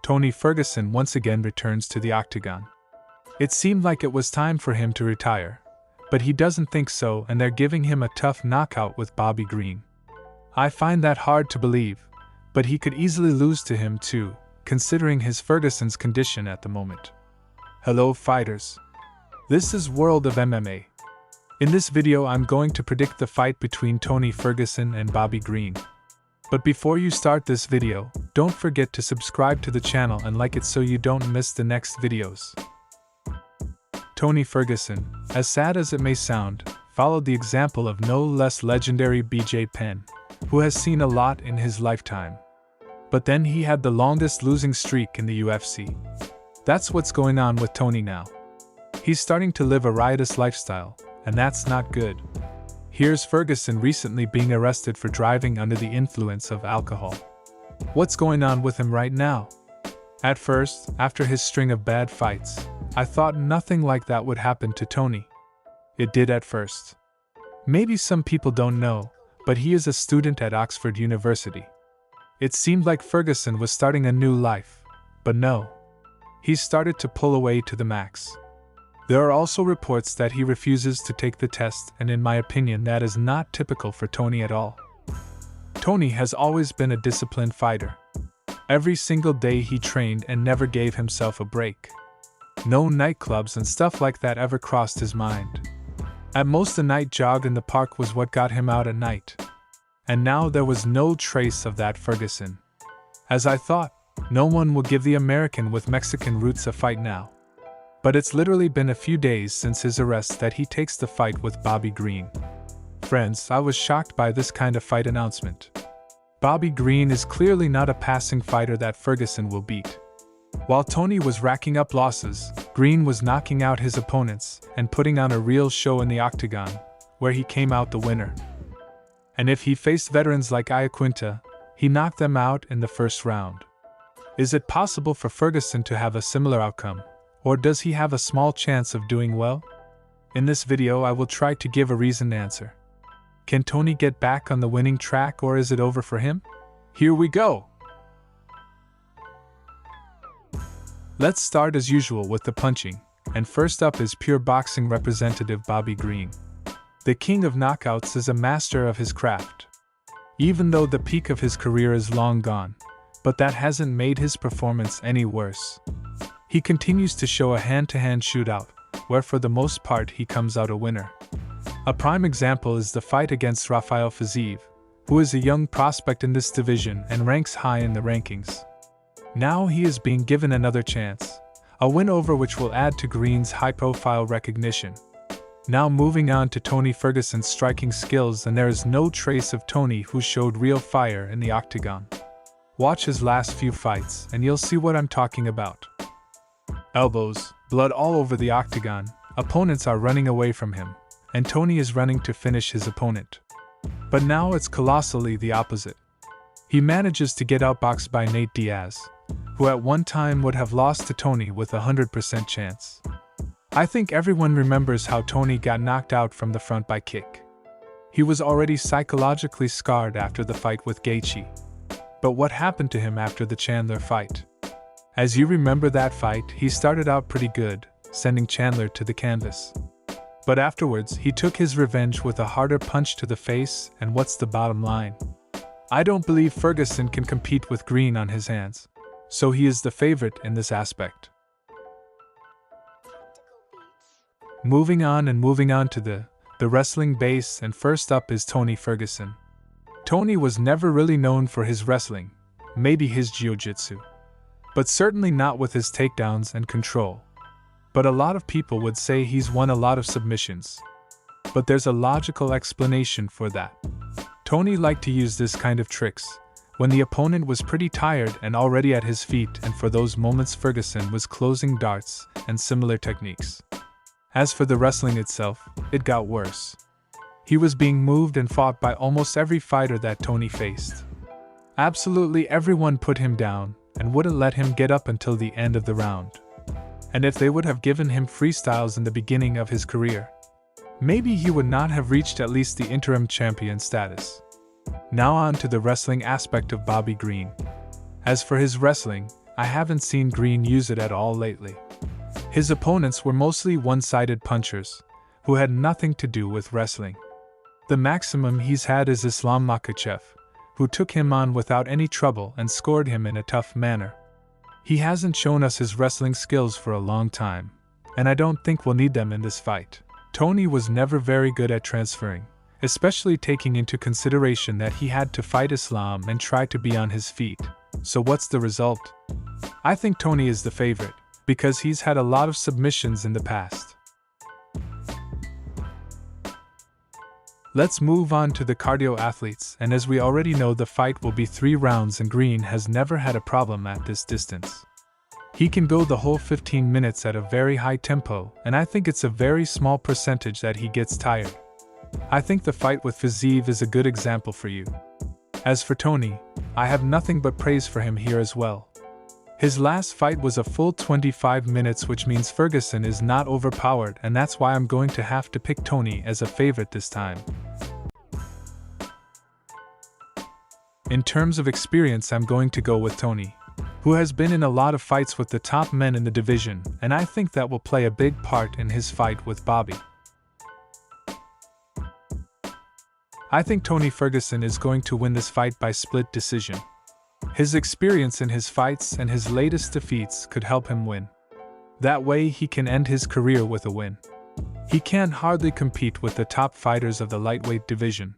Tony Ferguson once again returns to the octagon. It seemed like it was time for him to retire, but he doesn't think so, and they're giving him a tough knockout with Bobby Green. I find that hard to believe, but he could easily lose to him too, considering his Ferguson's condition at the moment. Hello fighters. This is World of MMA. In this video I'm going to predict the fight between Tony Ferguson and Bobby Green. But before you start this video, don't forget to subscribe to the channel and like it so you don't miss the next videos. Tony Ferguson, as sad as it may sound, followed the example of no less legendary BJ Penn, who has seen a lot in his lifetime. But then he had the longest losing streak in the UFC. That's what's going on with Tony now. He's starting to live a riotous lifestyle, and that's not good. Here's Ferguson recently being arrested for driving under the influence of alcohol. What's going on with him right now? At first, after his string of bad fights, I thought nothing like that would happen to Tony. It did at first. Maybe some people don't know, but he is a student at Oxford University. It seemed like Ferguson was starting a new life, but no. He started to pull away to the max. There are also reports that he refuses to take the test, and in my opinion that is not typical for Tony at all. Tony has always been a disciplined fighter. Every single day he trained and never gave himself a break. No nightclubs and stuff like that ever crossed his mind. At most a night jog in the park was what got him out at night. And now there was no trace of that Ferguson. As I thought, no one will give the American with Mexican roots a fight now. But it's literally been a few days since his arrest that he takes the fight with Bobby Green. Friends, I was shocked by this kind of fight announcement. Bobby Green is clearly not a passing fighter that Ferguson will beat. While Tony was racking up losses, Green was knocking out his opponents and putting on a real show in the octagon, where he came out the winner. And if he faced veterans like Iaquinta, he knocked them out in the first round. Is it possible for Ferguson to have a similar outcome, or does he have a small chance of doing well? In this video I will try to give a reasoned answer. Can Tony get back on the winning track, or is it over for him? Here we go! Let's start as usual with the punching, and first up is pure boxing representative Bobby Green. The king of knockouts is a master of his craft. Even though the peak of his career is long gone, but that hasn't made his performance any worse. He continues to show a hand-to-hand shootout, where for the most part he comes out a winner. A prime example is the fight against Rafael Fiziev, who is a young prospect in this division and ranks high in the rankings. Now he is being given another chance, a win over which will add to Green's high-profile recognition. Now moving on to Tony Ferguson's striking skills, and there is no trace of Tony who showed real fire in the octagon. Watch his last few fights and you'll see what I'm talking about. Elbows, blood all over the octagon, opponents are running away from him, and Tony is running to finish his opponent. But now it's colossally the opposite. He manages to get outboxed by Nate Diaz, who at one time would have lost to Tony with a 100% chance. I think everyone remembers how Tony got knocked out from the front by kick. He was already psychologically scarred after the fight with Gaethje. But what happened to him after the Chandler fight? As you remember that fight, he started out pretty good, sending Chandler to the canvas. But afterwards, he took his revenge with a harder punch to the face, and what's the bottom line? I don't believe Ferguson can compete with Green on his hands, so he is the favorite in this aspect. Moving on to the wrestling base, and first up is Tony Ferguson. Tony was never really known for his wrestling, maybe his jiu-jitsu, but certainly not with his takedowns and control. But a lot of people would say he's won a lot of submissions. But there's a logical explanation for that. Tony liked to use this kind of tricks when the opponent was pretty tired and already at his feet, and for those moments Ferguson was closing darts and similar techniques. As for the wrestling itself, it got worse. He was being moved and fought by almost every fighter that Tony faced. Absolutely everyone put him down and wouldn't let him get up until the end of the round. And if they would have given him freestyles in the beginning of his career, maybe he would not have reached at least the interim champion status. Now on to the wrestling aspect of Bobby Green. As for his wrestling, I haven't seen Green use it at all lately. His opponents were mostly one-sided punchers, who had nothing to do with wrestling. The maximum he's had is Islam Makhachev, who took him on without any trouble and scored him in a tough manner. He hasn't shown us his wrestling skills for a long time, and I don't think we'll need them in this fight. Tony was never very good at transferring, especially taking into consideration that he had to fight Islam and try to be on his feet. So what's the result? I think Tony is the favorite, because he's had a lot of submissions in the past. Let's move on to the cardio athletes, and as we already know, the fight will be 3 rounds and Green has never had a problem at this distance. He can go the whole 15 minutes at a very high tempo, and I think it's a very small percentage that he gets tired. I think the fight with Fiziev is a good example for you. As for Tony, I have nothing but praise for him here as well. His last fight was a full 25 minutes, which means Ferguson is not overpowered, and that's why I'm going to have to pick Tony as a favorite this time. In terms of experience, I'm going to go with Tony, who has been in a lot of fights with the top men in the division, and I think that will play a big part in his fight with Bobby. I think Tony Ferguson is going to win this fight by split decision. His experience in his fights and his latest defeats could help him win. That way he can end his career with a win. He can hardly compete with the top fighters of the lightweight division.